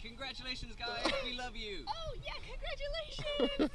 Congratulations, guys. We love you. Oh, yeah, congratulations.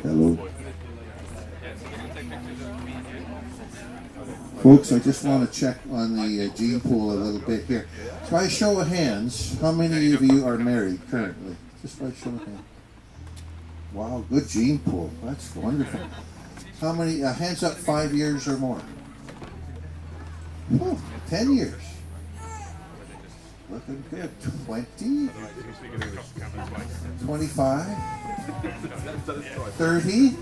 Hello. Folks, I just want to check on the gene pool a little bit here. By show of hands, how many of you are married currently? Just by show of hands. Wow, good gene pool. That's wonderful. How many, hands up 5 years or more? Oh, 10 years. Looking good. 20? 25? 30?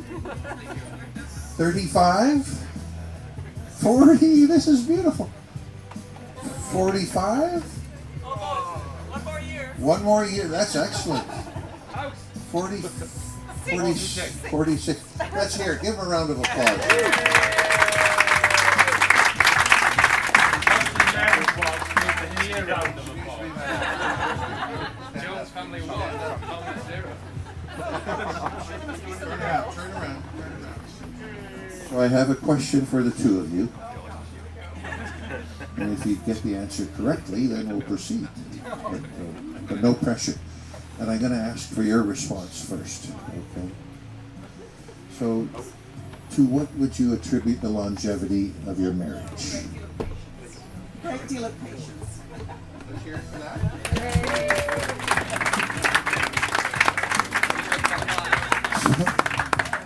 35? 40? This is beautiful. 45? One more year. One more year. That's excellent. 40, 46. Let's hear it. Give him a round of applause. Jones family won. Thomas 0. Turn around. So I have a question for the two of you. And if you get the answer correctly, then we'll proceed. But no pressure. And I'm going to ask for your response first. Okay. So, to what would you attribute the longevity of your marriage? Great great deal of patience. Let's hear it for that.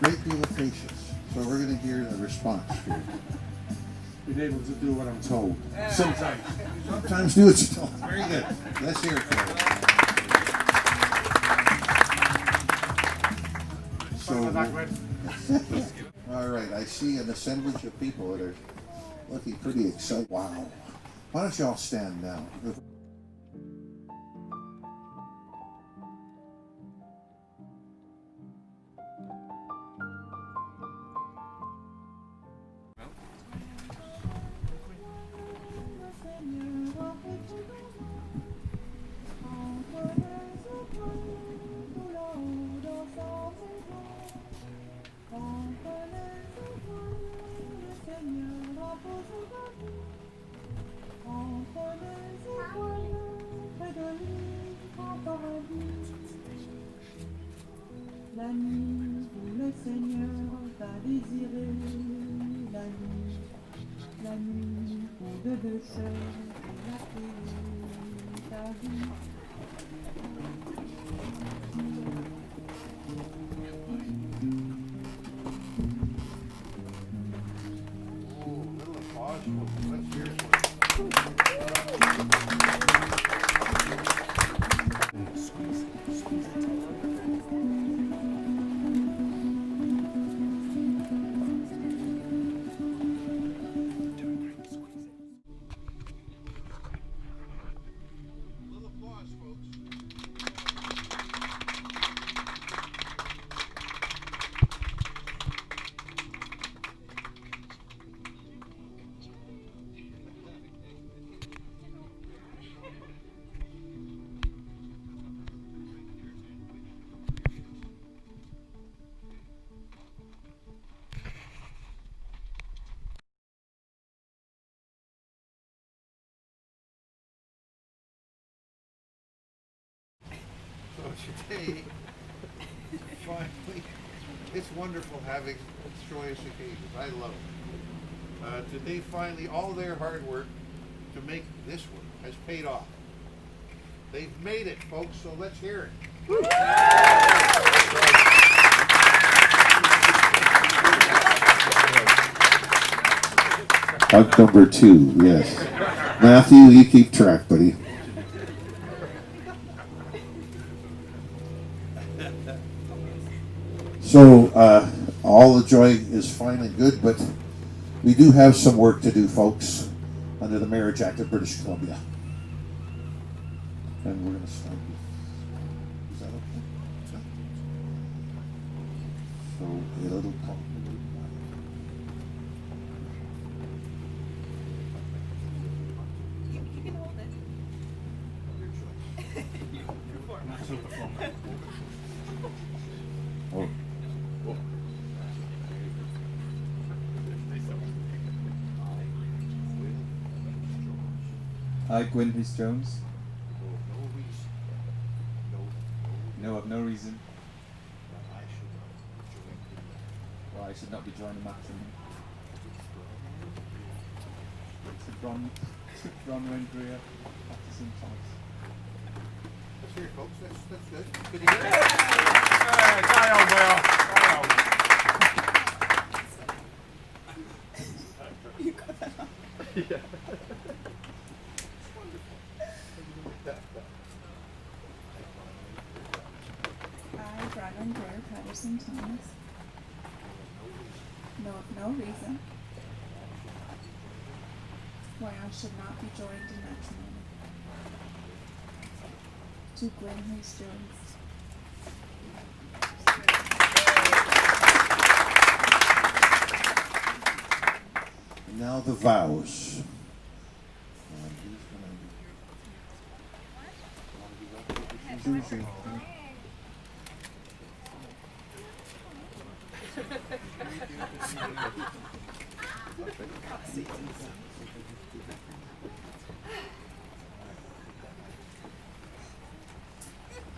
Great deal of patience. So we're going to hear the response here. Being able to do what I'm told. Sometimes. Sometimes do what you're told. Very good. Let's hear it for you. So, all right, I see an assemblage of people that are looking pretty excited. Wow. Why don't you all stand now? La nuit où le Seigneur va désirer, la nuit où de deux sœurs et la paix ta vie. Little applause. Let's hear it for Little applause, folks. So today, finally, it's wonderful having joyous occasions. I love it. Today, finally, all their hard work to make this work has paid off. They've made it, folks, so let's hear it. Hug number 2, yes. Matthew, you keep track, buddy. So, all the joy is fine and good, but we do have some work to do, folks, under the Marriage Act of British Columbia. And we're going to start with, is that okay? So, a little talk. You can hold it. Oh. I, Gwyn Rhys Jones. No, of no reason why I should not be joining matrimony. To Bron Rendria after some times. Let's hear it, folks. That's good. Good to hear it. I, Bronwyn Greer Patterson Thomas, know of no reason why I should not be joined in matrimony to Gwyn Rhys Jones. And now the vows.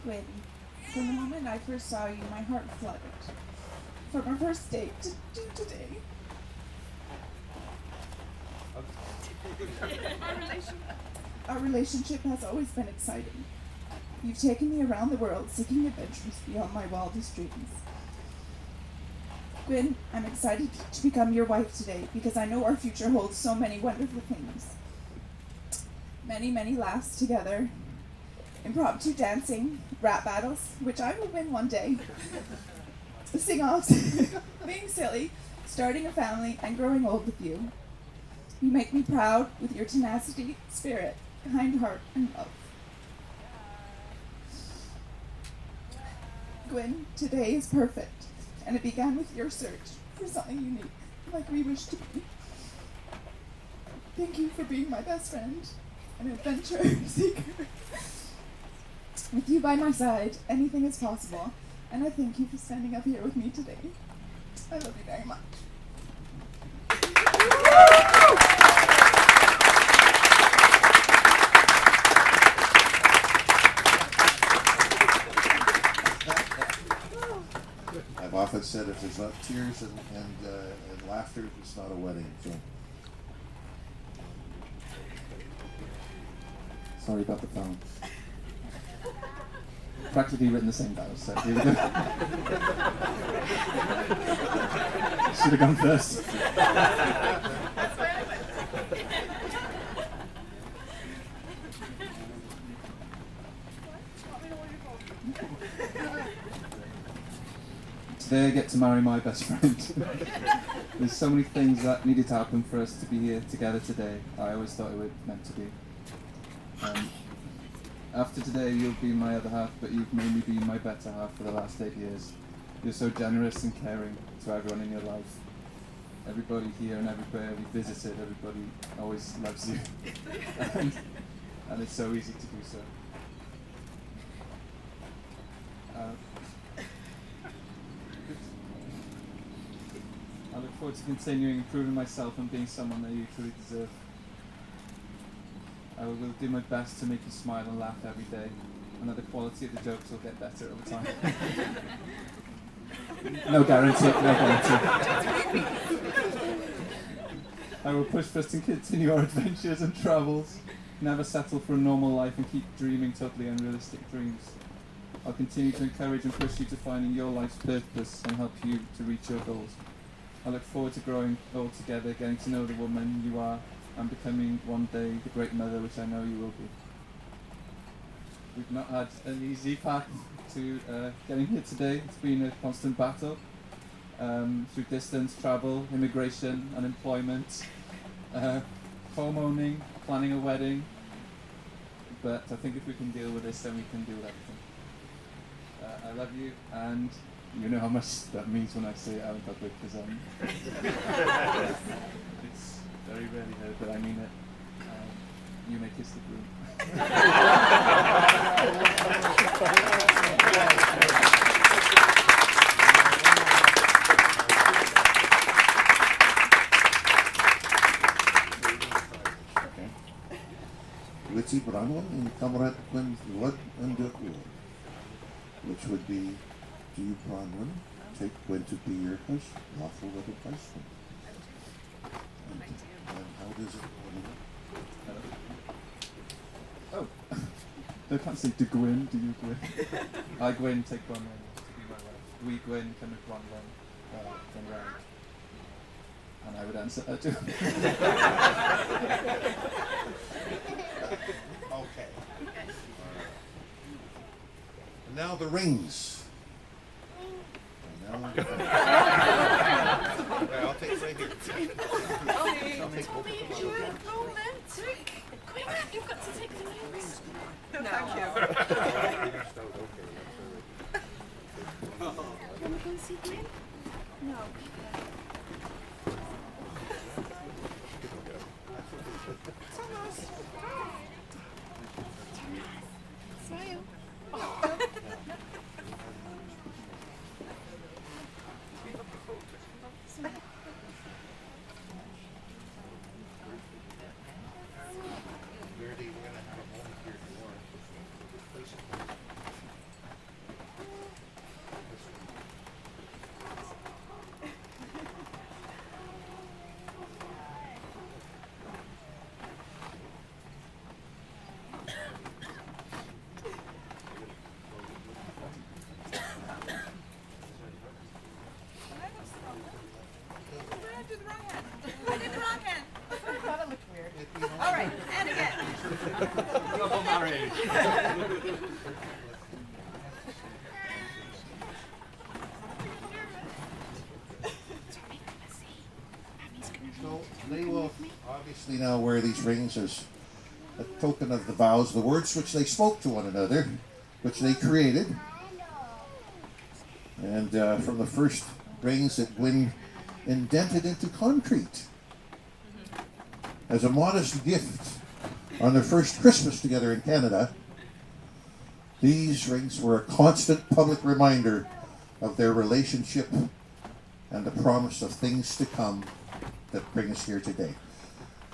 Gwyn, from the moment I first saw you, my heart fluttered. From our first date to today. Our relationship has always been exciting. You've taken me around the world seeking adventures beyond my wildest dreams. Gwyn, I'm excited to become your wife today because I know our future holds so many wonderful things. Many, many laughs together, impromptu dancing, rap battles, which I will win one day, sing-offs, being silly, starting a family, and growing old with you. You make me proud with your tenacity, spirit, kind heart, and love. Gwyn, today is perfect, and it began with your search for something unique, like we wish to be. Thank you for being my best friend, an adventure seeker. With you by my side, anything is possible, and I thank you for standing up here with me today. I love you very much. I've often said if there's not tears and laughter, it's not a wedding. So Sorry about the phone. Practically written the same vows, so here we go. Should have gone first. Today I get to marry my best friend. There's so many things that needed to happen for us to be here together today. I always thought it was meant to be. After today, you'll be my other half, but you've made me be my better half for the last 8 years. You're so generous and caring to everyone in your life. Everybody here and everywhere we visited, everybody always loves you. and it's so easy to do so. I look forward to continuing improving myself and being someone that you truly deserve. I will do my best to make you smile and laugh every day, and that the quality of the jokes will get better over time. No guarantee, no guarantee. I will push for us to continue our adventures and travels, never settle for a normal life and keep dreaming totally unrealistic dreams. I'll continue to encourage and push you to finding your life's purpose and help you to reach your goals. I look forward to growing old together, getting to know the woman you are, and becoming one day the great mother which I know you will be. We've not had an easy path to getting here today. It's been a constant battle through distance, travel, immigration, unemployment, homeowning, planning a wedding. But I think if we can deal with this, then we can deal with everything. I love you, and you know how much that means when I say it out in public, because it's very rarely heard, but I mean it. You may kiss the groom. Witsi Branwan in Kamrat Gwyn Lud and Dukul, which would be, do you Branwan take Gwyn to be your husband, lawful little husband? And how does it Oh, I can't say to Gwyn, do you Gwyn? I Gwyn take Bronwyn to be my wife. We Gwyn come with Bronwyn from round. And I would answer her too. Okay. And now the rings. And now I'll take it right here. I'll take both of them. Romantic. Quick, you've got to take the rings. No, thank you. Want to go see Gwen? No. Smile. We're gonna have a moment here for So they will obviously now wear these rings as a token of the vows, the words which they spoke to one another, which they created. And from the first rings that Gwyn indented into concrete as a modest gift on their first Christmas together in Canada, these rings were a constant public reminder of their relationship and the promise of things to come that bring us here today.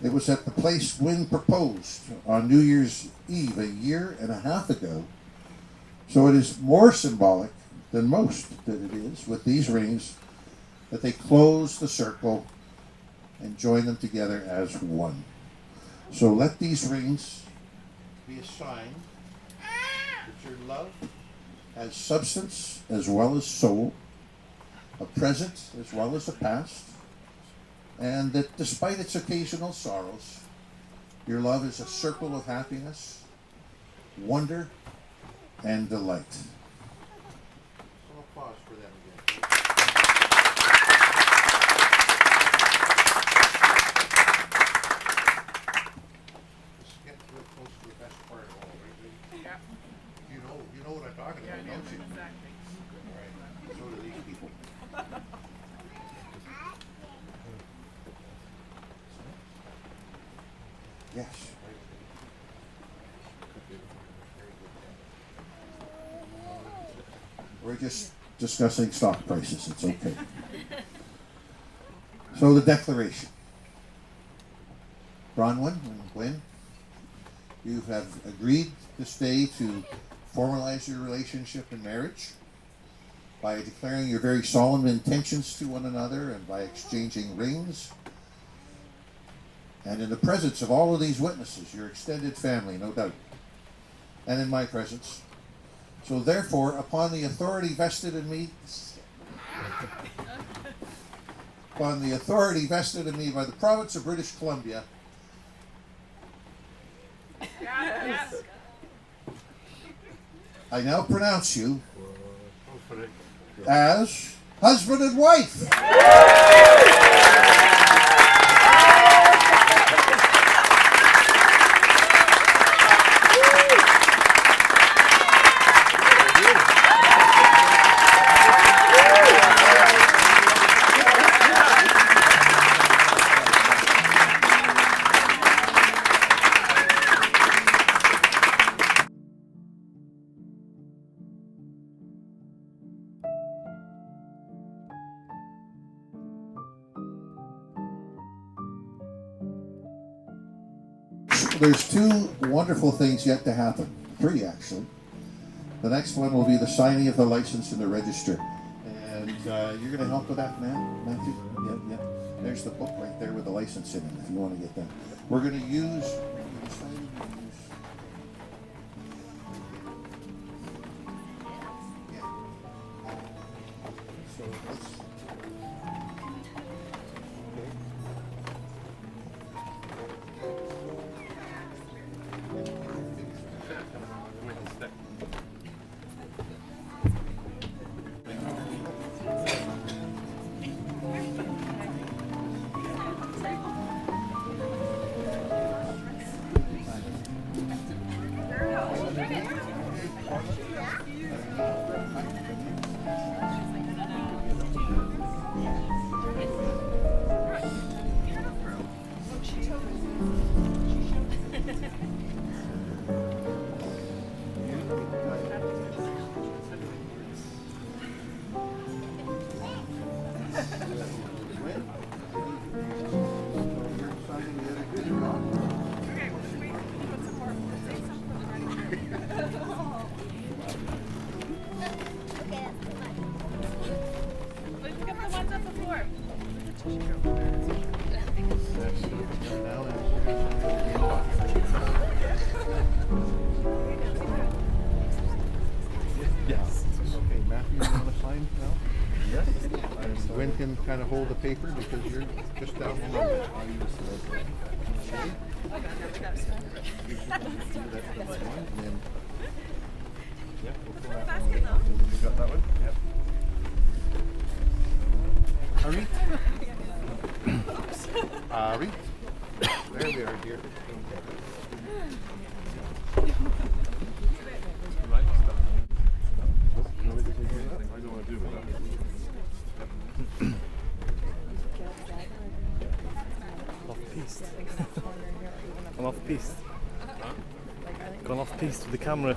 It was at the place Gwyn proposed on New Year's Eve a year and a half ago, so it is more symbolic than most that it is with these rings that they close the circle and join them together as one. So let these rings be a sign that your love has substance as well as soul, a present as well as a past, and that despite its occasional sorrows, your love is a circle of happiness, wonder, and delight. So I'll pause for them again. Let's get real close to the best part of all, right? Yeah. You know what I'm talking about, don't you? Exactly. All right. So do these people. Yes. We're just discussing stock prices. It's okay. So the declaration. Bronwyn and Gwyn, you have agreed this day to formalize your relationship in marriage by declaring your very solemn intentions to one another and by exchanging rings. And in the presence of all of these witnesses, your extended family, no doubt, and in my presence. So therefore, upon the authority vested in me, by the province of British Columbia, I now pronounce you as husband and wife. There's two wonderful things yet to happen. Three, actually. The next one will be the signing of the license in the register. And you're going to help with that, Matthew? Yeah. There's the book right there with the license in it, if you want to get that. We're going to use... So let's... Okay, Matthew, you want to sign now? Yes. And Gwyn can kind of hold the paper because you're just down below. You got that one? Yep. Ari? Ari? There we are, dear. I don't want to do with that. Off piste. Gone off piste. Gone off piste with the camera.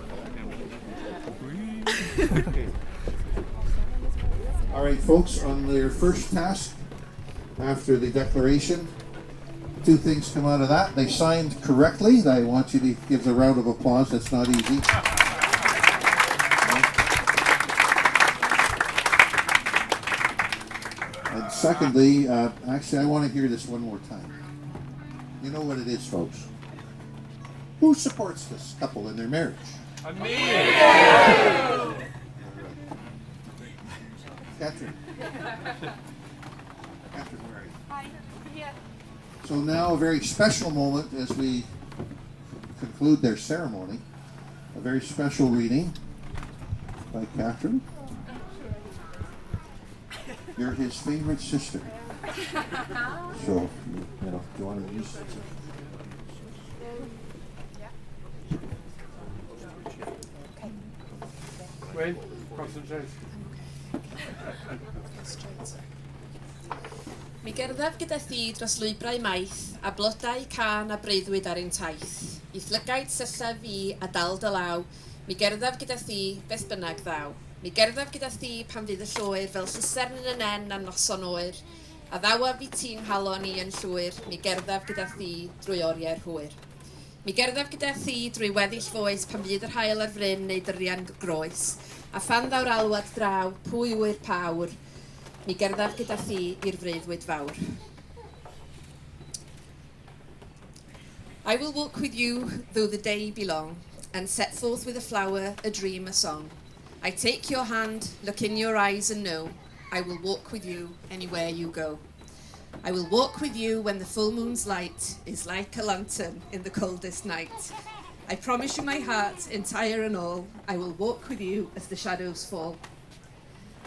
All right, folks, on their first task after the declaration, two things come out of that. They signed correctly. I want you to give a round of applause. That's not easy. And secondly, actually, I want to hear this one more time. You know what it is, folks. Who supports this couple in their marriage? Catherine. Catherine, where are you? Hi. Yeah. So now a very special moment as we conclude their ceremony. A very special reading by Catherine. You're his favorite sister. So, you know, do you want to use it? Wayne, concentrate. Mi gerddaf gyda thi dros lwybrau maith, a blodau can a breuddwyd ar ein taith. I thlygaid sylla fi a dal dy law, mi gerddaf gyda thi beth bynnag ddaw. Mi gerddaf gyda thi pan fydd y llwyr fel llusern yn y nen a noson oer, a ddawa fi ti'n halon i yn llwyr, mi gerddaf gyda thi drwy oriau'r hwyr. Mi gerddaf gyda thi drwy weddill foes pan fydd yr hael ar fryn neu dyrian groes, a phan ddaw'r alwad draw, pwy wy'r pawr, mi gerddaf gyda thi i'r freuddwyd fawr. I will walk with you though the day be long, and set forth with a flower, a dream, a song. I take your hand, look in your eyes and know, I will walk with you anywhere you go. I will walk with you when the full moon's light is like a lantern in the coldest night. I promise you my heart, entire and all, I will walk with you as the shadows fall.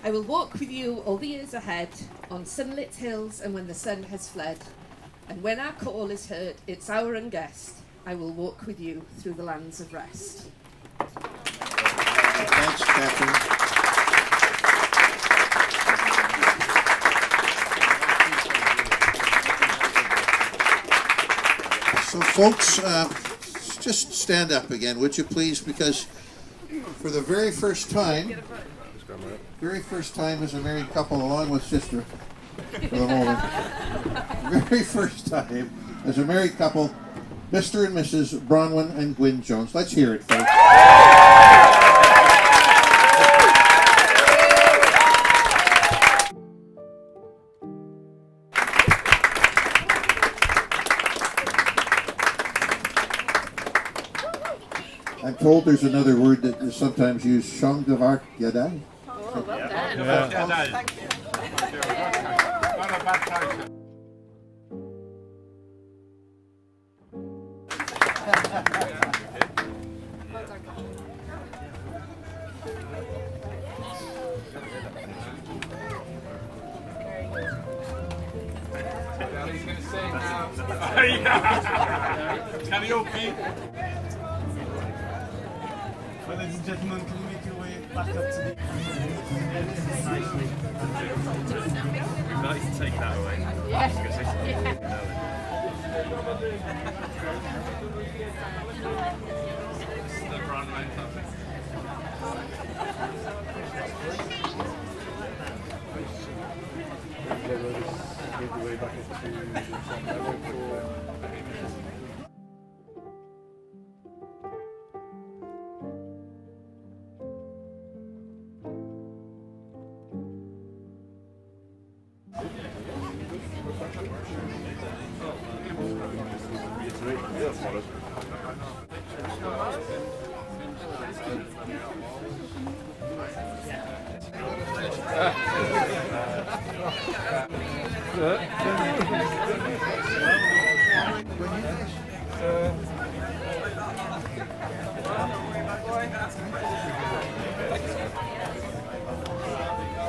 I will walk with you all the years ahead, on sunlit hills and when the sun has fled. And when our call is heard, it's our unguessed, I will walk with you through the lands of rest. Thanks, Catherine. So, folks, just stand up again, would you please? Because for the very first time as a married couple, along with sister, for the moment, very first time as a married couple, Mr. and Mrs. Bronwyn and Gwyn Jones. Let's hear it, folks. I'm told there's another word that is sometimes used, Siong Davar Yadai. Oh, well done. Thank you. Not a bad time. He's going to sing now. Karaoke. Well, ladies and gentlemen, can you make your way back up to the... We'd like to take that away. This is the Broadway topic. Make your way back up to the top level for...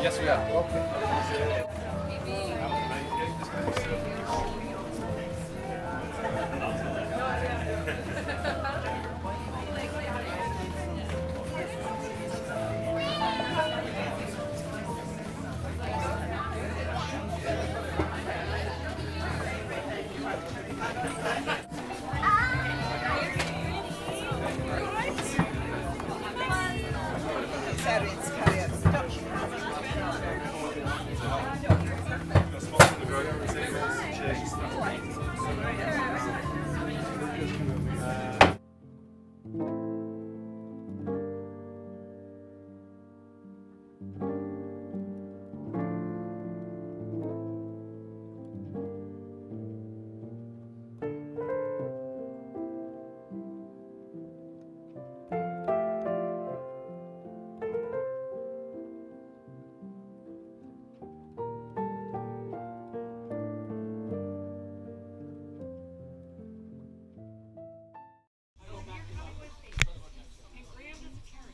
Yes, we are.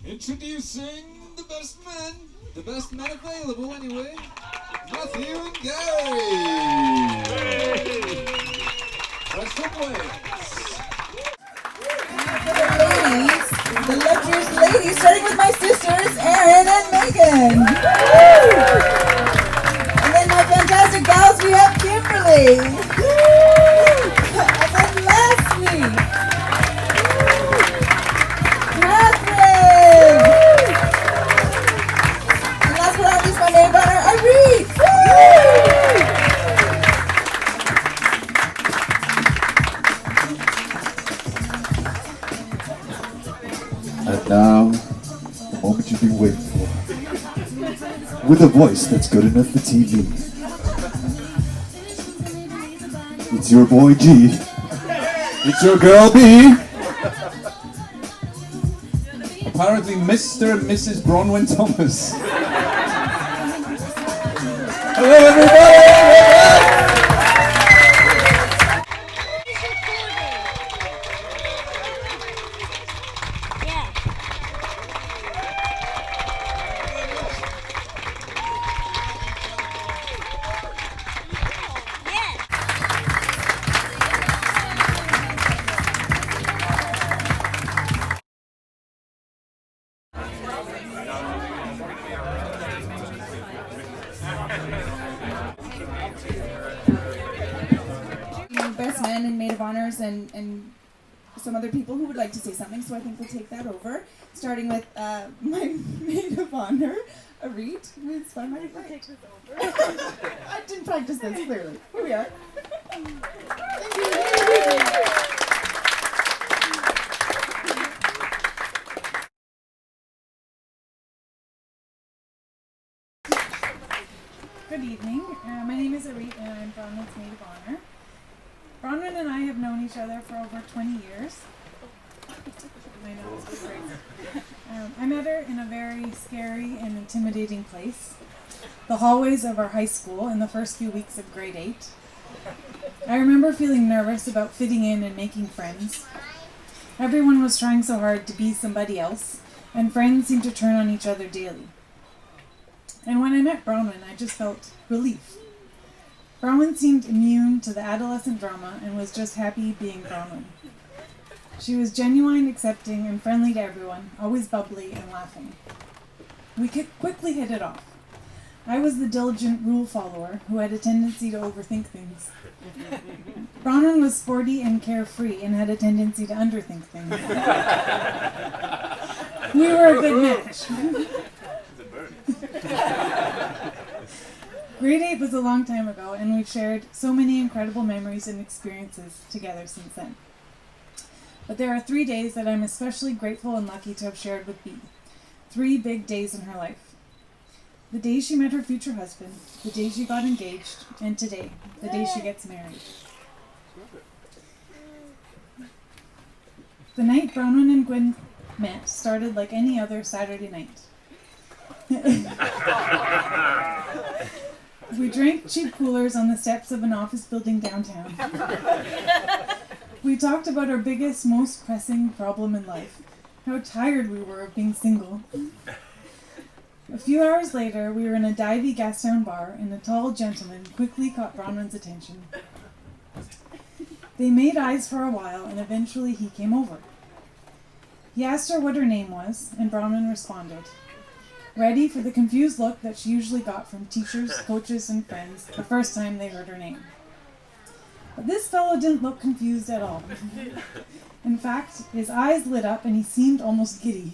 Introducing the best men available anyway, Matthew and Gary. Let's go Wales. Ladies, the luxurious ladies, starting with my sisters, Erin and Megan. And then my fantastic gals, we have Kimberly. And then lastly, Catherine. And last but not least, my name honor, Irene. And now, the moment you've been waiting for. With a voice that's good enough for TV. It's your boy G. It's your girl B. Apparently, Mr. and Mrs. Bronwyn Thomas. Hello, everybody! Best men and maid of honors and some other people who would like to say something, so I think we'll take that over. Starting with my maid of honor, Arit, who is fun. I didn't practice this, clearly. Here we are. Thank you. Good evening. My name is Arit and I'm Bronwyn's maid of honor. Bronwyn and I have known each other for over 20 years. I know, it's great. I met her in a very scary and intimidating place, the hallways of our high school in the first few weeks of grade 8. I remember feeling nervous about fitting in and making friends. Everyone was trying so hard to be somebody else, and friends seemed to turn on each other daily. And when I met Bronwyn, I just felt relief. Bronwyn seemed immune to the adolescent drama and was just happy being Bronwyn. She was genuine, accepting, and friendly to everyone, always bubbly and laughing. We quickly hit it off. I was the diligent rule follower who had a tendency to overthink things. Bronwyn was sporty and carefree and had a tendency to underthink things. We were a good match. Grade 8 was a long time ago, and we've shared so many incredible memories and experiences together since then. But there are 3 days that I'm especially grateful and lucky to have shared with Bea. 3 big days in her life. The day she met her future husband, the day she got engaged, and today, the day she gets married. The night Bronwyn and Gwyn met started like any other Saturday night. We drank cheap coolers on the steps of an office building downtown. We talked about our biggest, most pressing problem in life, how tired we were of being single. A few hours later, we were in a divey Gastown bar, and a tall gentleman quickly caught Bronwyn's attention. They made eyes for a while, and eventually he came over. He asked her what her name was, and Bronwyn responded, ready for the confused look that she usually got from teachers, coaches, and friends the first time they heard her name. But this fellow didn't look confused at all. In fact, his eyes lit up and he seemed almost giddy.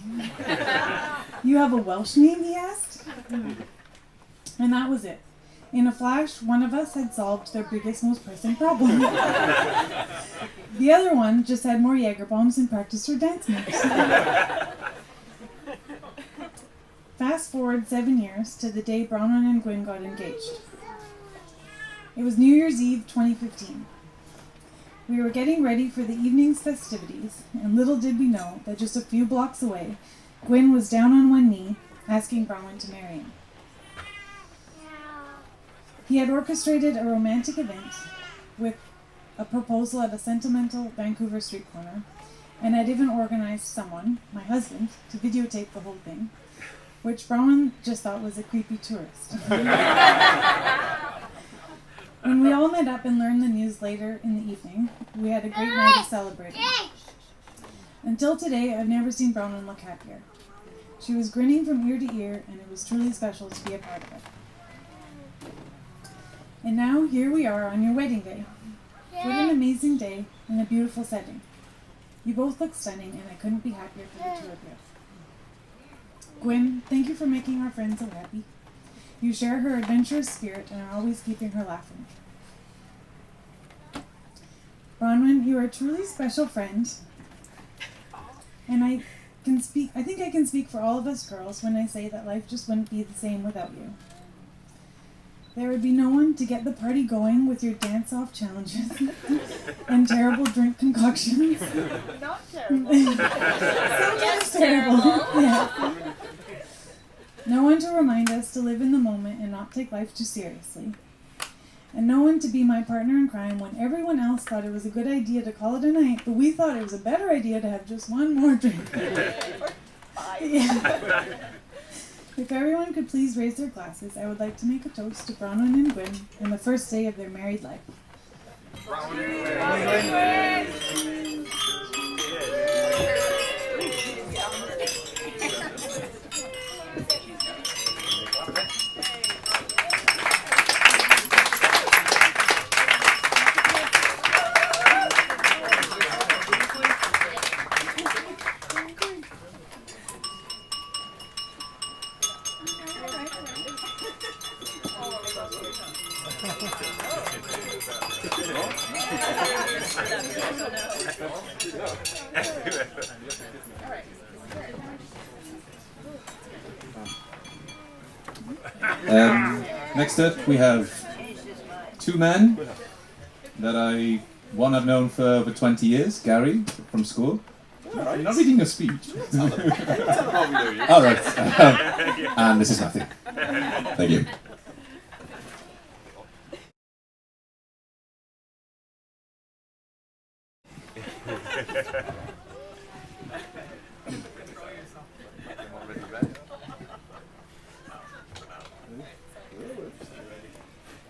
You have a Welsh name, he asked? And that was it. In a flash, one of us had solved their biggest, most pressing problem. The other one just had more Jaeger bombs and practiced her dance moves. Fast forward 7 years to the day Bronwyn and Gwyn got engaged. It was New Year's Eve 2015. We were getting ready for the evening's festivities, and little did we know that just a few blocks away, Gwyn was down on one knee, asking Bronwyn to marry him. He had orchestrated a romantic event with a proposal at a sentimental Vancouver street corner, and had even organized someone, my husband, to videotape the whole thing, which Bronwyn just thought was a creepy tourist. When we all met up and learned the news later in the evening, we had a great night of celebrating. Until today, I've never seen Bronwyn look happier. She was grinning from ear to ear, and it was truly special to be a part of it. And now, here we are on your wedding day. What an amazing day in a beautiful setting. You both look stunning, and I couldn't be happier for the two of you. Gwyn, thank you for making our friend so happy. You share her adventurous spirit and are always keeping her laughing. Bronwyn, you are a truly special friend, and I think I can speak for all of us girls when I say that life just wouldn't be the same without you. There would be no one to get the party going with your dance-off challenges and terrible drink concoctions. Not terrible. Sometimes terrible. Yeah. No one to remind us to live in the moment and not take life too seriously. And no one to be my partner in crime when everyone else thought it was a good idea to call it a night, but we thought it was a better idea to have just one more drink. Yeah. If everyone could please raise their glasses, I would like to make a toast to Bronwyn and Gwyn on the first day of their married life. Next up, we have two men that one I've known for over 20 years, Gary from school. You're not reading your speech. All right. And this is Matthew. Thank you.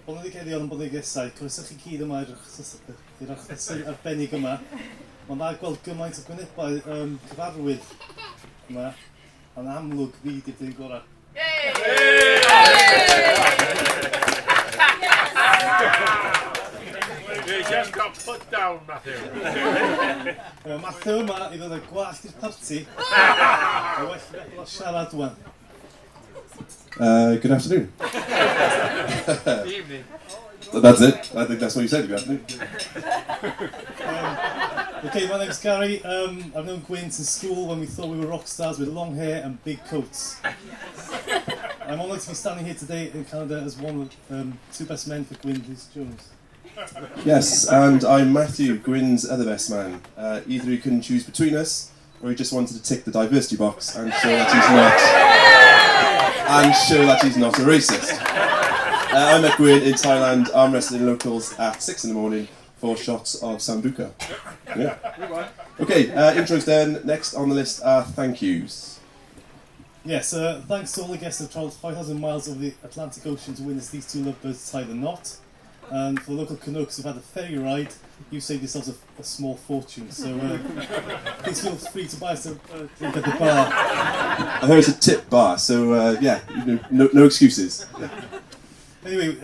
Wel, wedi cael ei o'n bodegesau, croeso chi gyd yma i'r achlysu arbennig yma. Mae'n dda gweld gymaint o gwynebau cyfarwydd yma, a'n amlwg fi di'r dyn gorau. You just got put down, Matthew. Matthew yma i ddod â gwallt i'r parti, a well feddwl o siarad wan. Good afternoon. Evening. That's it. I think that's what you said. Good afternoon. Okay, my name's Gary. I've known Gwyn since school when we thought we were rock stars with long hair and big coats. I'm honoured to be standing here today in Canada as one of two best men for Gwyn Jones. Yes, and I'm Matthew, Gwyn's other best man. Either he couldn't choose between us, or he just wanted to tick the diversity box and show that he's not a racist. I met Gwyn in Thailand, arm wrestling locals at 6 in the morning for shots of Sambuca. Yeah. Okay, intros then. Next on the list are thank yous. Yes, thanks to all the guests who have travelled 5,000 miles over the Atlantic Ocean to witness these two lovebirds tie the knot. And for the local Canucks who've had a ferry ride, you've saved yourselves a small fortune. So please feel free to buy us a drink at the bar. I heard it's a tip bar, so yeah, no excuses. Anyway,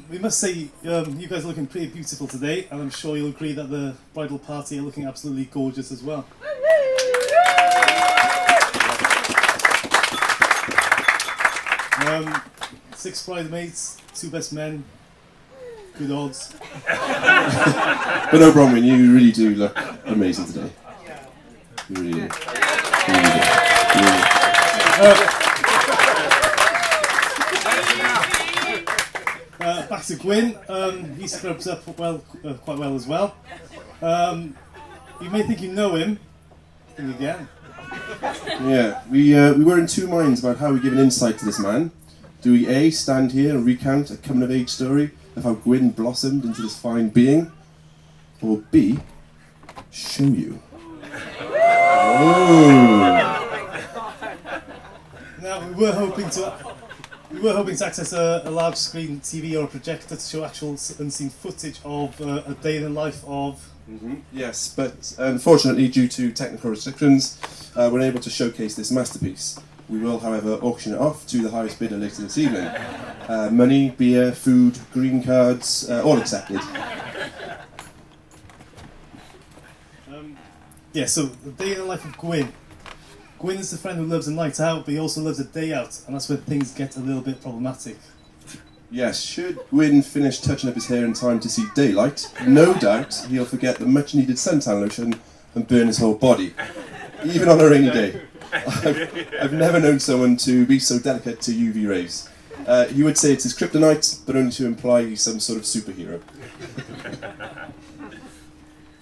we must say you guys are looking pretty beautiful today, and I'm sure you'll agree that the bridal party are looking absolutely gorgeous as well. 6 bridesmaids, 2 best men, good odds. But no, Bronwyn, you really do look amazing today. You really do. You really do. You really do. Back to Gwyn, he scrubs up quite well as well. You may think you know him. Think again. Yeah, we were in two minds about how we give an insight to this man. Do we A, stand here and recount a coming-of-age story of how Gwyn blossomed into this fine being? Or B, show you? Oh. Now, we were hoping to access a large screen TV or a projector to show actual unseen footage of a day in the life of... Yes, but unfortunately, due to technical restrictions, we're unable to showcase this masterpiece. We will, however, auction it off to the highest bidder later this evening. Money, beer, food, green cards, all accepted. Yeah, so the day in the life of Gwyn. Gwyn is the friend who loves a night out, but he also loves a day out, and that's where things get a little bit problematic. Yes, should Gwyn finish touching up his hair in time to see daylight, no doubt he'll forget the much-needed suntan lotion and burn his whole body, even on a rainy day. I've never known someone to be so delicate to UV rays. He would say it's his kryptonite, but only to imply he's some sort of superhero.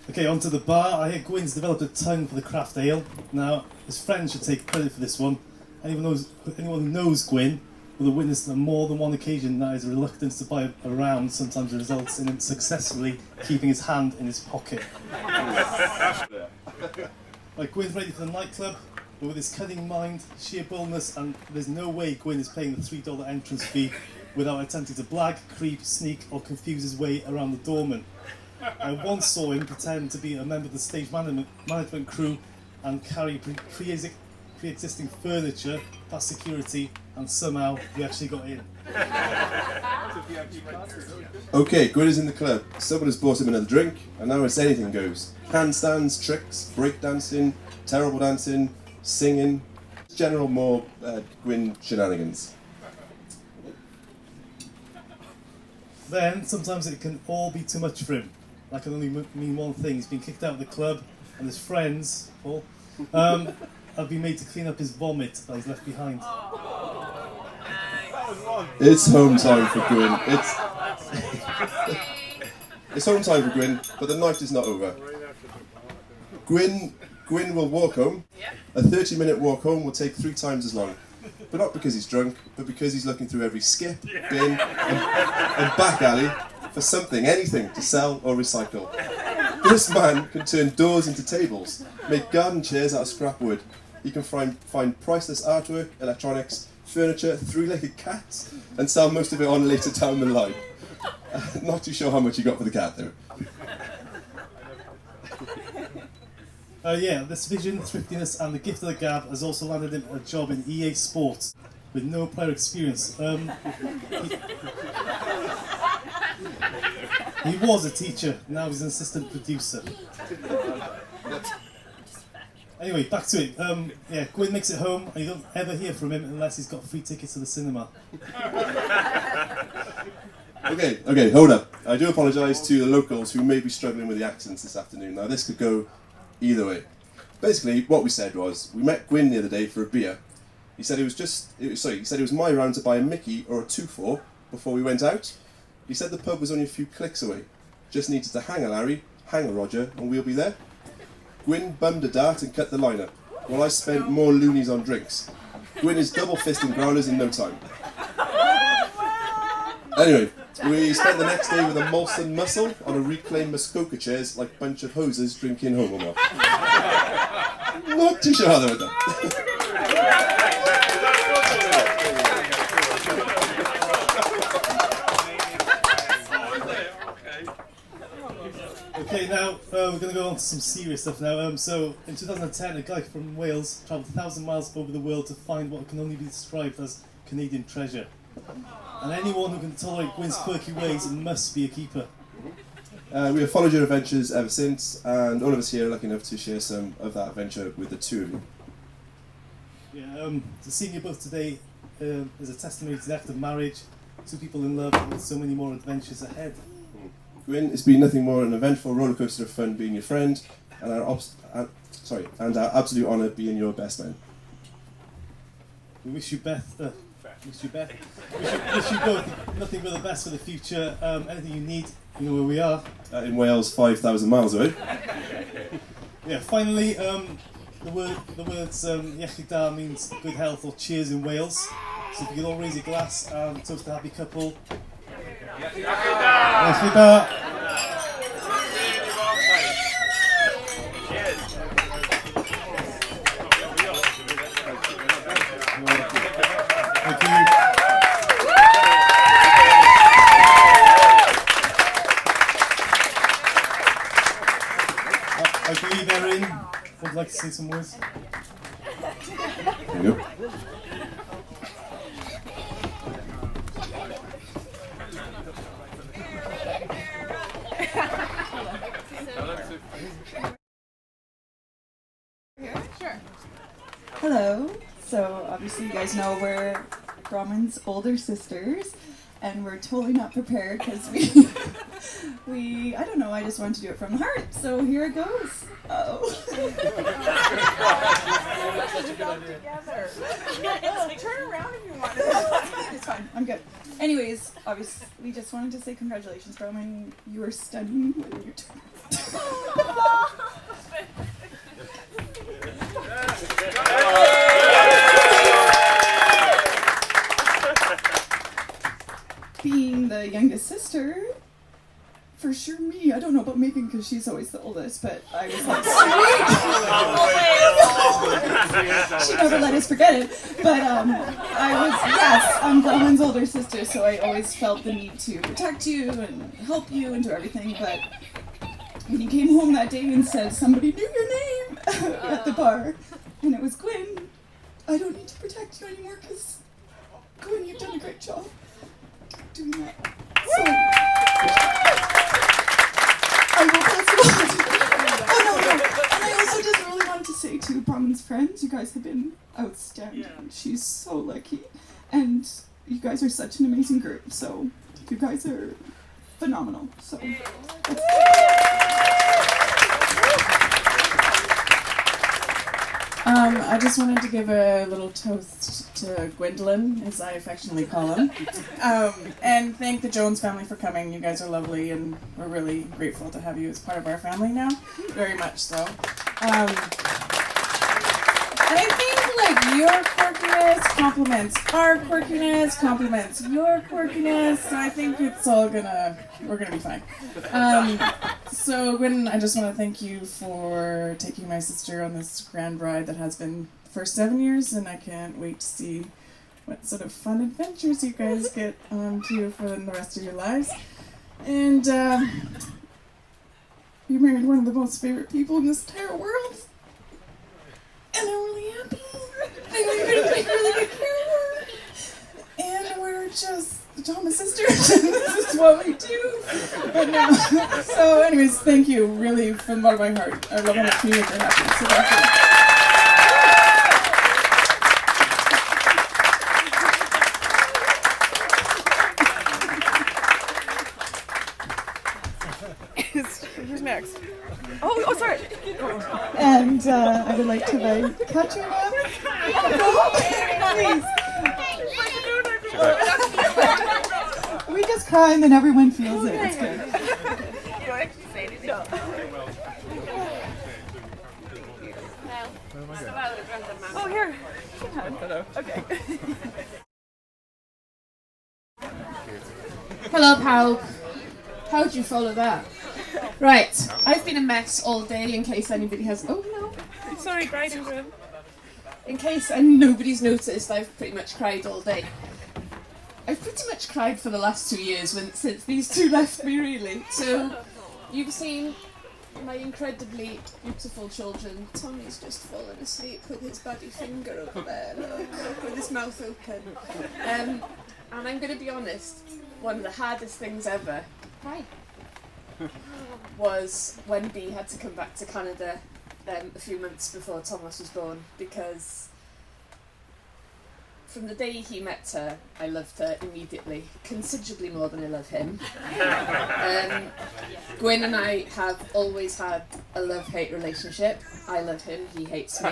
Okay, on to the bar. I hear Gwyn's developed a tongue for the craft ale. Now, his friends should take credit for this one. Anyone who knows Gwyn will have witnessed on more than one occasion that his reluctance to buy a round sometimes results in him successfully keeping his hand in his pocket. Like, Gwyn's ready for the nightclub, but with his cunning mind, sheer boldness, and there's no way Gwyn is paying the $3 entrance fee without attempting to blag, creep, sneak, or confuse his way around the doorman. I once saw him pretend to be a member of the stage management crew and carry pre-existing furniture past security, and somehow we actually got in. Okay, Gwyn is in the club. Someone has bought him another drink, and now it's anything goes. Handstands, tricks, breakdancing, terrible dancing, singing, general more Gwyn shenanigans. Then, sometimes it can all be too much for him. That can only mean one thing. He's been kicked out of the club, and his friends, Paul, have been made to clean up his vomit that he's left behind. It's home time for Gwyn. It's home time for Gwyn, but the night is not over. Gwyn will walk home. A 30-minute walk home will take 3 times as long. But not because he's drunk, but because he's looking through every skip, bin, and back alley for something, anything, to sell or recycle. This man can turn doors into tables, make garden chairs out of scrap wood. He can find priceless artwork, electronics, furniture, 3-legged cats, and sell most of it on later down the line. Not too sure how much he got for the cat, though. Yeah, this vision, thriftiness, and the gift of the gab has also landed him a job in EA Sports with no prior experience. He was a teacher, now he's an assistant producer. Anyway, back to it. Yeah, Gwyn makes it home, and you don't ever hear from him unless he's got free tickets to the cinema. Okay, hold up. I do apologise to the locals who may be struggling with the accents this afternoon. Now, this could go either way. Basically, what we said was, we met Gwyn the other day for a beer. He said he was my round to buy a Mickey or a 2-4 before we went out. He said the pub was only a few clicks away. Just needed to hang a Larry, hang a Roger, and we'll be there. Gwyn bummed a dart and cut the lineup, while I spent more loonies on drinks. Gwyn is double fisting growlers in no time. Anyway, we spent the next day with a Molson Muscle on a reclaimed Muskoka chairs like a bunch of hosers drinking homo milk. Not too sure how they were done. we're going to go on to some serious stuff now. So, in 2010, a guy from Wales travelled 1,000 miles over the world to find what can only be described as Canadian treasure. And anyone who can tolerate Gwyn's quirky ways must be a keeper. We have followed your adventures ever since, and all of us here are lucky enough to share some of that adventure with the two of you. Yeah, to seeing you both today is a testimony to the act of marriage, two people in love, with so many more adventures ahead. Gwyn, it's been nothing more than an eventful rollercoaster of fun being your friend, and our absolute honour being your best man. We wish you both nothing but the best for the future. Anything you need, you know where we are. In Wales, 5,000 miles away. Yeah, finally, the words Iechyd da means good health or cheers in Wales. So if you could all raise your glass and toast a happy couple. Iechyd da! Thank you. I believe Erin would like to say some words. There you go. Hello. So obviously you guys know we're Brahman's older sisters, and we're totally not prepared because we I don't know, I just wanted to do it from the heart. So here it goes. Oh. Turn around if you want. It's fine. I'm good. Anyways, obviously we just wanted to say congratulations, Brahman. You were stunning with your Being the youngest sister, for sure me. I don't know about Megan because she's always the oldest, but I was like, sweet. She never let us forget it. But I'm Brahman's older sister, so I always felt the need to protect you and help you and do everything. But when you came home that day and said somebody knew your name at the bar, and it was Gwyn, I don't need to protect you anymore because Gwyn, you've done a great job doing that. So I will pass it on. Oh no. And I also just really wanted to say to Brahman's friends, you guys have been outstanding. Yeah. She's so lucky, and you guys are such an amazing group. So you guys are phenomenal. So. I just wanted to give a little toast to Gwendolyn, as I affectionately call him, and thank the Jones family for coming. You guys are lovely, and we're really grateful to have you as part of our family now. Very much so. And I think your quirkiness complements our quirkiness, complements your quirkiness. So I think it's all we're gonna be fine. So Gwyn, I just want to thank you for taking my sister on this grand ride that has been for 7 years, and I can't wait to see what sort of fun adventures you guys get to for the rest of your lives. And you married one of the most favorite people in this entire world, and I'm really happy. I know you're going to take really good care of her. And we're just Thomas sisters, and this is what we do. But no. So anyways, thank you, really, from the bottom of my heart. I love how much you make her happy. So thank you. Who's next? Oh, sorry. And I would like to invite Katrin up. Please. We just cry and then everyone feels it. It's good. You don't actually say anything. No. Oh, here. Hello. Okay. Hello, pal. How'd you follow that? Right, I've been a mess all day in case anybody has... Oh, no. Sorry, bridal room. In case nobody's noticed, I've pretty much cried all day. I've pretty much cried for the last 2 years since these two left me, really. So, you've seen my incredibly beautiful children. Tommy's just fallen asleep with his buddy finger over there, look, with his mouth open. And I'm going to be honest, one of the hardest things ever was when Bea had to come back to Canada a few months before Thomas was born, because from the day he met her, I loved her immediately, considerably more than I love him. Gwyn and I have always had a love-hate relationship. I love him, he hates me.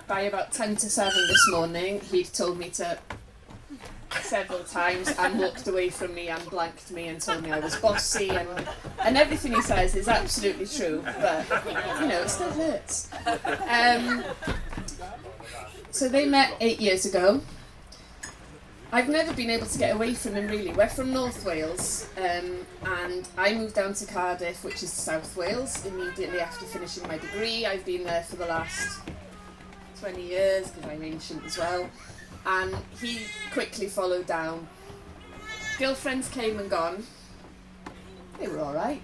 By about 10 to 7 this morning, he'd told me to several times and walked away from me and blanked me and told me I was bossy, and everything he says is absolutely true, but, you know, it still hurts. So they met 8 years ago. I've never been able to get away from him, really. We're from North Wales, and I moved down to Cardiff, which is South Wales, immediately after finishing my degree. I've been there for the last 20 years, because I'm ancient as well. And he quickly followed down. Girlfriends came and gone. They were alright.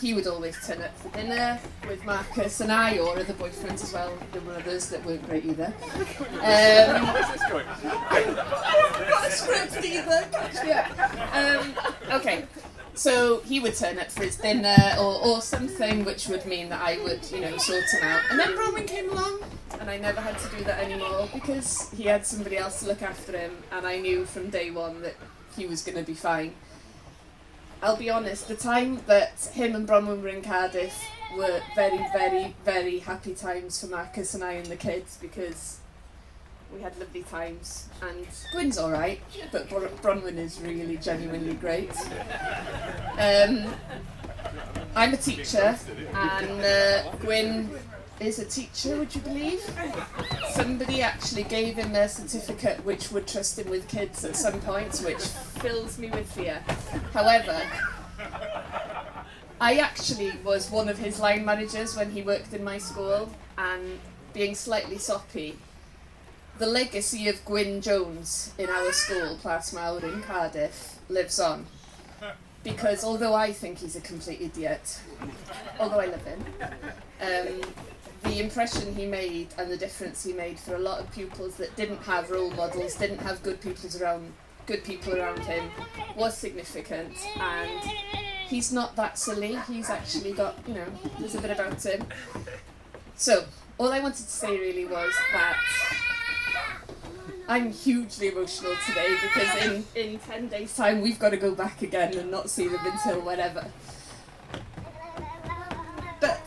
He would always turn up for dinner with Marcus and I, or other boyfriends as well. There were others that weren't great either. Where's this going? I haven't got a script either, catch me up. Okay, so he would turn up for his dinner or something, which would mean that I would, you know, sort him out. And then Bronwyn came along, and I never had to do that anymore because he had somebody else to look after him, and I knew from day one that he was going to be fine. I'll be honest, the time that him and Bronwyn were in Cardiff were very, very, very happy times for Marcus and I and the kids, because we had lovely times, and Gwyn's alright, but Bronwyn is really genuinely great. I'm a teacher, and Gwyn is a teacher, would you believe? Somebody actually gave him a certificate which would trust him with kids at some point, which fills me with fear. However, I actually was one of his line managers when he worked in my school, and being slightly soppy, the legacy of Gwyn Jones in our school, Plas Mawr in Cardiff, lives on. Because although I think he's a complete idiot, although I love him, the impression he made and the difference he made for a lot of pupils that didn't have role models, didn't have good people around him, was significant. And he's not that silly. He's actually got, you know, there's a bit about him. So all I wanted to say really was that I'm hugely emotional today, because in 10 days' time we've got to go back again and not see them until whenever. But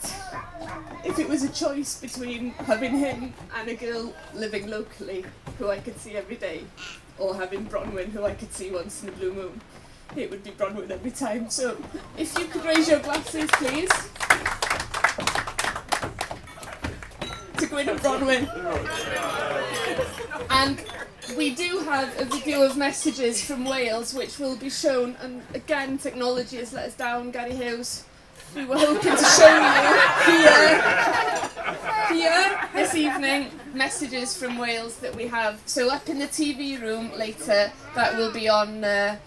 if it was a choice between having him and a girl living locally who I could see every day, or having Bronwyn who I could see once in a blue moon, it would be Bronwyn every time. So if you could raise your glasses, please. To Gwyn and Bronwyn. And we do have a video of messages from Wales which will be shown, and again technology has let us down, Gary Hughes. We were hoping to show you here this evening messages from Wales that we have. So up in the TV room later, that will be on, what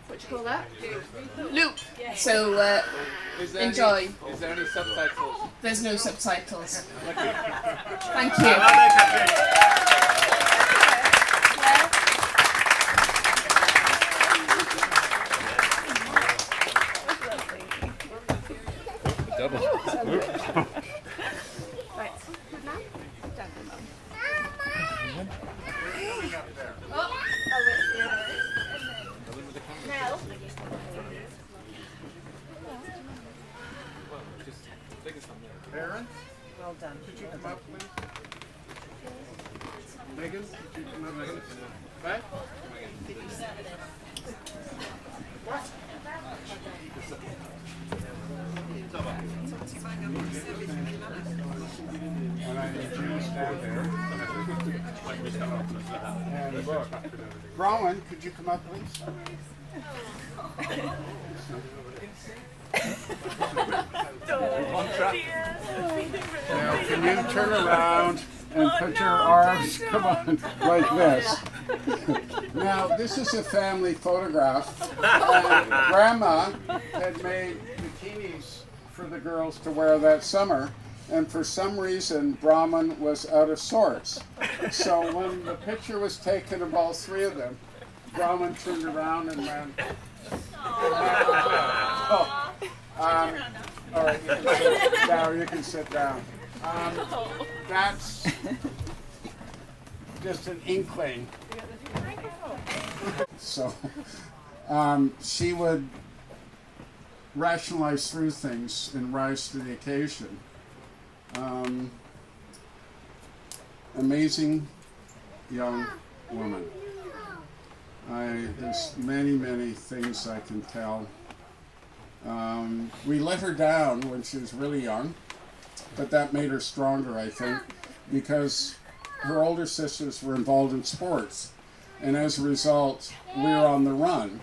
do you call that? Loop. So enjoy. Is there any subtitles? There's no subtitles. Thank you. Double. Right. Now. Aaron? Well done. Could you come up, please? Megan, could you come up, please? Right? What? And I need you to stand there. And look. Bronwyn, could you come up, please? Now, can you turn around and put your arms, come on, like this? Now, this is a family photograph. And Grandma had made bikinis for the girls to wear that summer, and for some reason, Brahman was out of sorts. So when the picture was taken of all three of them, Brahman turned around and went, oh, all right, you can sit down. You can sit down. That's just an inkling. So she would rationalize through things and rise to the occasion. Amazing young woman. There's many things I can tell. We let her down when she was really young, but that made her stronger, I think, because her older sisters were involved in sports, and as a result, we were on the run.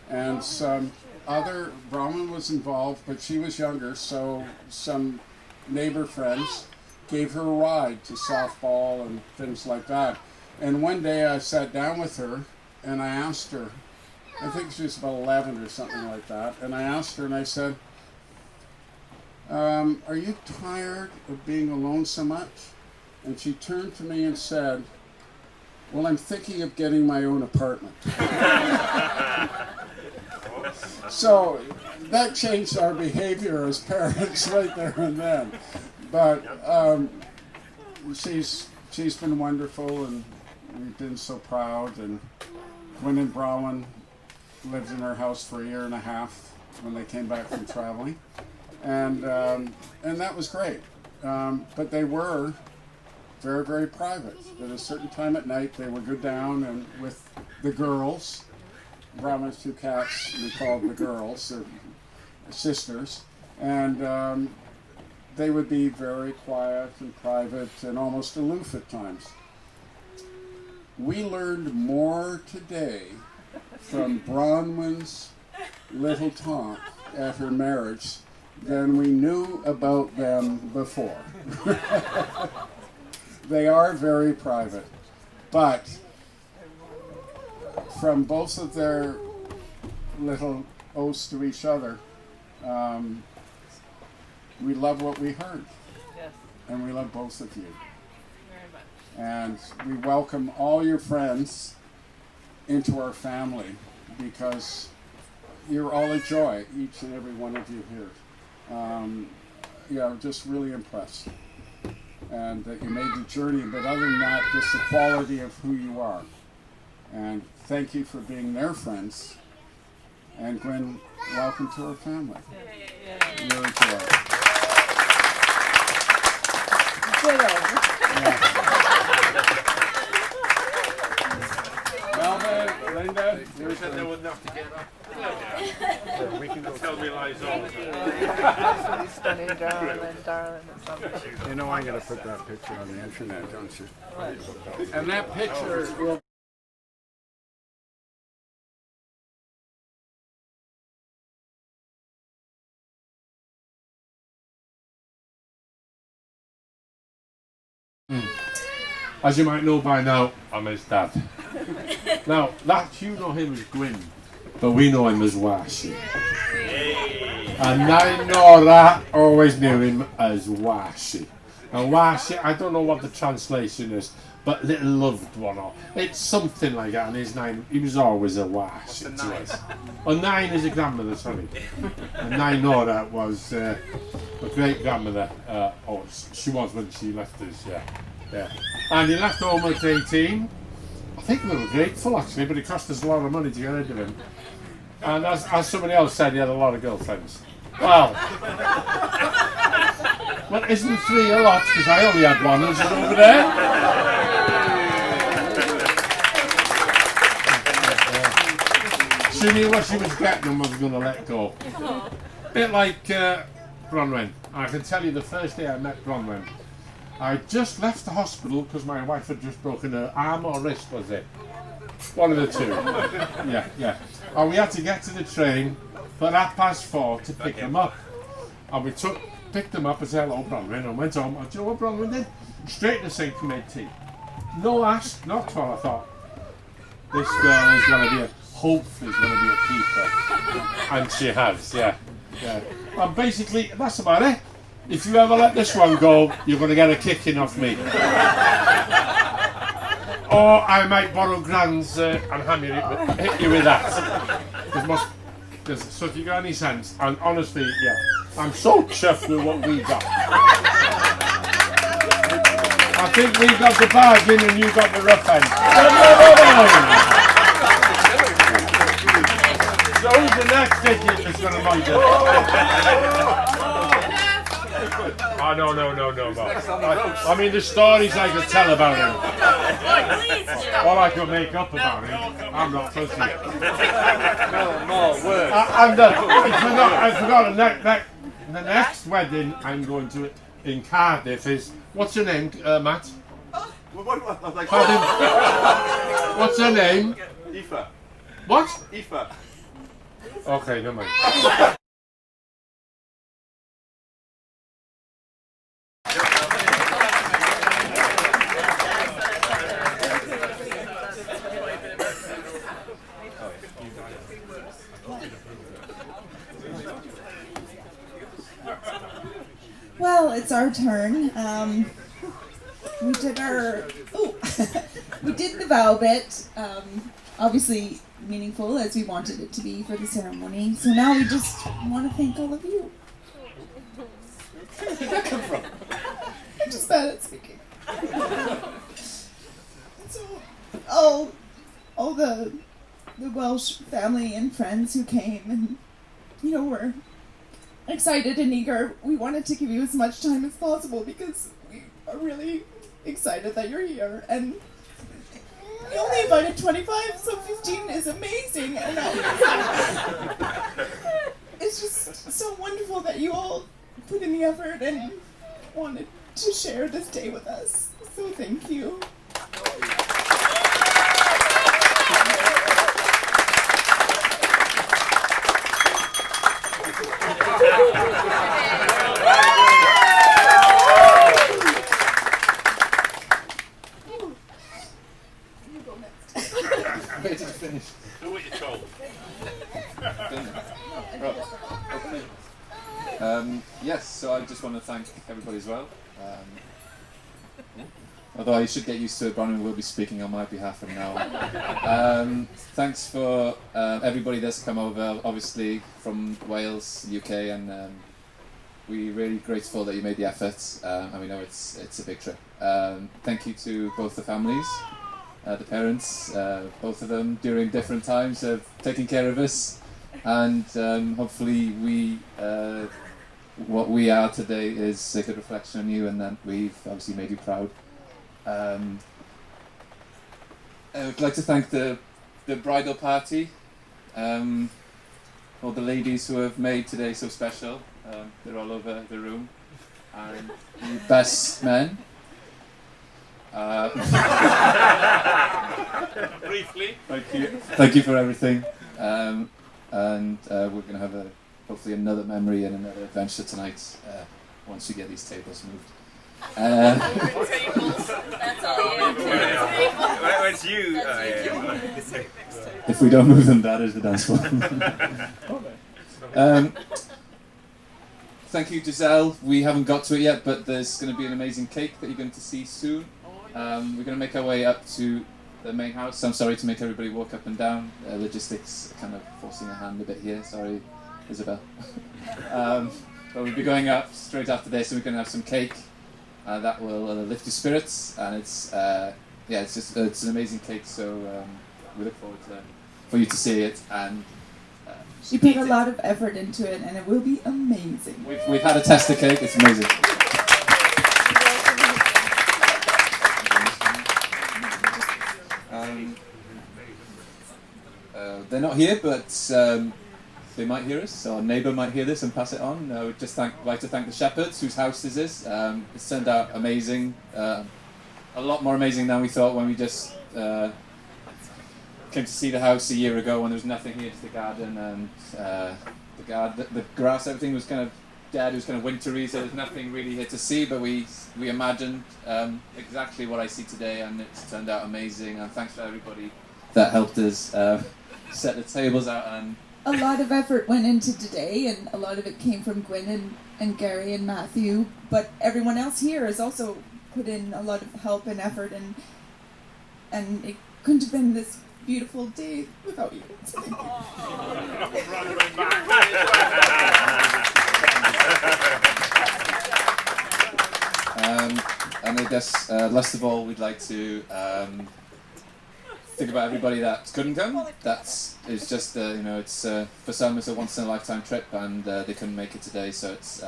And some other, Brahman was involved, but she was younger, so some neighbor friends gave her a ride to softball and things like that. And one day I sat down with her and I asked her, I think she was about 11 or something like that, and I asked her and I said, are you tired of being alone so much? And she turned to me and said, well, I'm thinking of getting my own apartment. So that changed our behavior as parents right there and then. But she's been wonderful, and we've been so proud. And Gwyn and Brahman lived in our house for 1.5 years when they came back from traveling, and that was great. But they were very private. At a certain time at night, they would go down and with the girls. Brahman's 2 cats, we called the girls, they're sisters, and they would be very quiet and private and almost aloof at times. We learned more today from Bronwyn's little talk at her marriage than we knew about them before. They are very private, but from both of their little oaths to each other, we love what we heard. Yes. And we love both of you. Very much. And we welcome all your friends into our family because you're all a joy, each and every one of you here. Just really impressed. And that you made the journey, but other than that, just the quality of who you are. And thank you for being their friends. And Gwyn, welcome to our family. You're a joy. Melvin, Linda, you said they wouldn't have to get up. We can go tell me lies all the Absolutely stunning, darling and something. You know I'm going to put that picture on the internet, don't you? And that picture will... As you might know by now, I'm his dad. Now, that you know him as Gwyn, but we know him as Washi. And I know that always knew him as Washi. And Washi, I don't know what the translation is, but little loved one, or it's something like that. And his name, he was always a Washi to us. Oh, Nine is a grandmother, sorry. And Nine Nora was a great grandmother. She was when she left us, yeah. And he left home at 18. I think we were grateful actually, but it cost us a lot of money to get rid of him. And as somebody else said, he had a lot of girlfriends. Well, isn't 3 a lot? Because I only had 1, is it over there? She knew what she was getting and was going to let go. Bit like Bronwyn. I can tell you the first day I met Bronwyn, I just left the hospital because my wife had just broken her arm or wrist, was it? One of the two. Yeah. And we had to get to the train for 4:30 to pick them up. And we picked them up and said, hello, Bronwyn, and went home. And do you know what Bronwyn did? Straight in the sink and made tea. No ask, not at all, I thought. this girl is going to be hopefully going to be a keeper. And she has, yeah. And basically, that's about it. If you ever let this one go, you're going to get a kicking off me. Or I might borrow Gran's and hit you with that. So if you got any sense, and honestly, yeah, I'm so chuffed with what we got. I think we got the bargain and you got the rough end. So who's the next idiot that's going to mind it? Oh, no. I mean, the stories I could tell about him. All I could make up about him. I'm not fussy. More words. I forgot the next wedding I'm going to in Cardiff is, what's her name, Matt? Pardon? What's her name? Aoife. What? Aoife. Okay, never mind. Well, it's our turn. We did our we did the vow bit. Obviously meaningful as we wanted it to be for the ceremony. So now we just want to thank all of you. Where did that come from? I'm just bad at speaking. So all the Welsh family and friends who came and were excited and eager. We wanted to give you as much time as possible because we are really excited that you're here, and we only invited 25, so 15 is amazing, and it's just so wonderful that you all put in the effort and wanted to share this day with us, so thank you. Where did you finish? Do what you're told. Yes, so I just want to thank everybody as well. Although I should get used to it, Bronwyn will be speaking on my behalf from now on. Thanks for everybody that's come over, obviously from Wales, UK, and we're really grateful that you made the effort, and we know it's a big trip. Thank you to both the families. The parents, both of them, during different times, have taken care of us, and hopefully what we are today is a good reflection on you, and that we've obviously made you proud. I would like to thank the bridal party, all the ladies who have made today so special. They're all over the room, and the best men. Briefly. Thank you for everything, and we're going to have hopefully another memory and another adventure tonight once we get these tables moved. That's all you. It's you. If we don't move them, that is the dance floor. Thank you, Giselle. We haven't got to it yet, but there's going to be an amazing cake that you're going to see soon. We're going to make our way up to the main house. I'm sorry to make everybody walk up and down. Logistics kind of forcing a hand a bit here. Sorry, Isabel. But we'll be going up straight after this, and we're going to have some cake. That will lift your spirits, and it's an amazing cake. So we look forward for you to see it, and We put a lot of effort into it, and it will be amazing. we've had a tester cake. It's amazing. They're not here, but they might hear us. Our neighbour might hear this and pass it on. I would just like to thank the shepherds whose house this is. It's turned out amazing, a lot more amazing than we thought when we just came to see the house a year ago when there was nothing here to the garden, and the grass, everything was kind of dead. It was kind of wintry, so there's nothing really here to see. But we imagined exactly what I see today, and it's turned out amazing. And thanks for everybody that helped us set the tables out. And A lot of effort went into today, and a lot of it came from Gwyn and Gary and Matthew, but everyone else here has also put in a lot of help and effort, and it couldn't have been this beautiful day without you. And I guess last of all, we'd like to think about everybody that couldn't come. It's just it's for some it's a once in a lifetime trip, and they couldn't make it today. So it's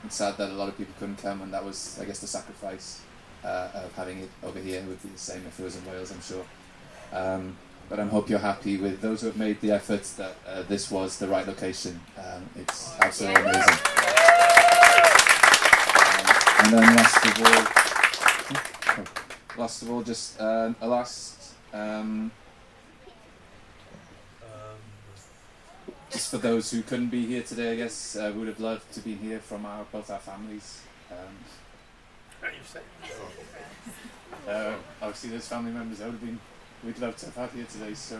sad that a lot of people couldn't come, and that was, I guess, the sacrifice of having it over here would be the same if it was in Wales, I'm sure. But I hope you're happy with those who have made the effort that this was the right location. It's absolutely amazing. And then last of all, just a last. Just for those who couldn't be here today, I guess we would have loved to be here from both our families. Obviously, there's family members that we'd love to have had here today, so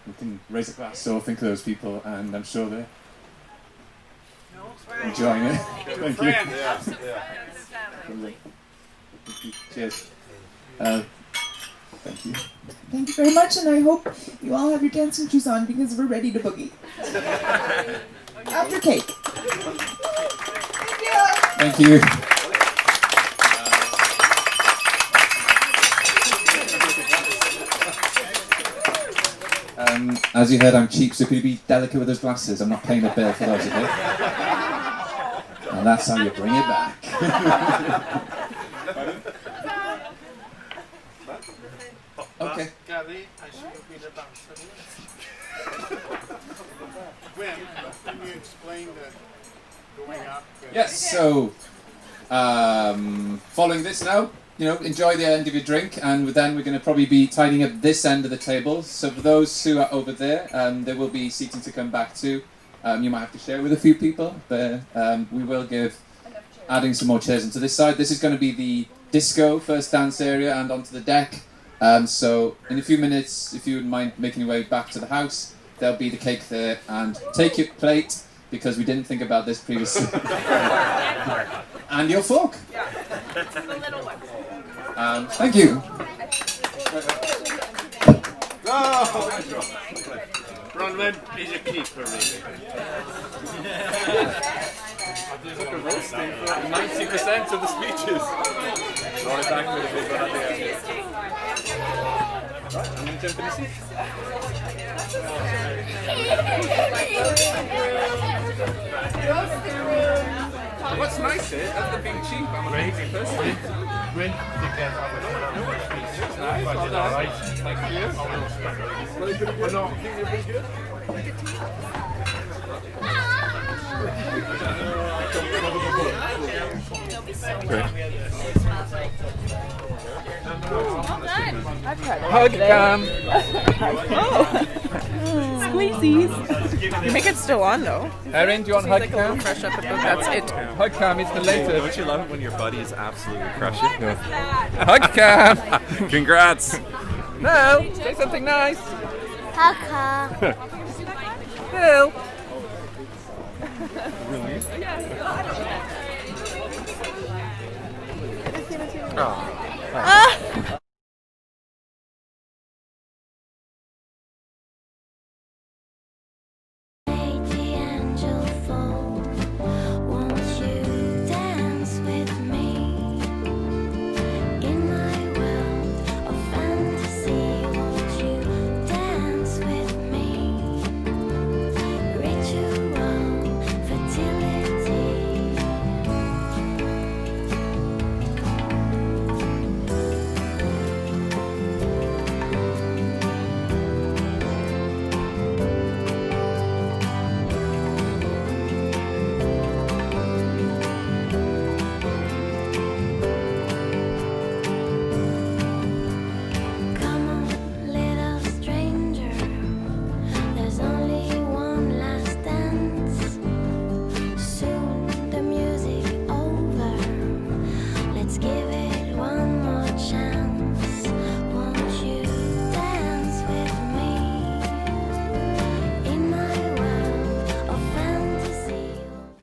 we can raise a glass or think of those people, and I'm sure they're enjoying it. Thank you. Cheers. Thank you. Thank you very much, and I hope you all have your dancing shoes on because we're ready to boogie. After cake. Thank you. As you heard, I'm cheap, so could you be delicate with those glasses? I'm not paying a bill for those, okay? And that's how you bring it back. Okay. Gary, I see you've been a dancer. When can you explain the going up? Yes, so following this now, enjoy the end of your drink, and then we're going to probably be tidying up this end of the table. So for those who are over there, there will be seating to come back to. You might have to share with a few people, but we will adding some more chairs into this side. This is going to be the disco first dance area and onto the deck. So in a few minutes, if you wouldn't mind making your way back to the house, there'll be the cake there, and take your plate, because we didn't think about this previously. And your fork. Thank you. Bronwyn is a keeper, really. Took a roasting for 90% of the speeches. Roll it back with a bit of Right, I'm going to jump in the seat. What's nice is, other than being cheap, I'm an amazing person. Nice, well done. Thank you. Really good. We're not. Think you're pretty good? Great. Hug cam. Squeezies. You make it still on though. Erin, do you want hug cam? Fresh up that's it. Hug cam is the latest. Don't you love it when your buddy is absolutely crushing? No. Hug cam. Congrats. No, say something nice. Hug cam. Bill. Oh. Let's give it one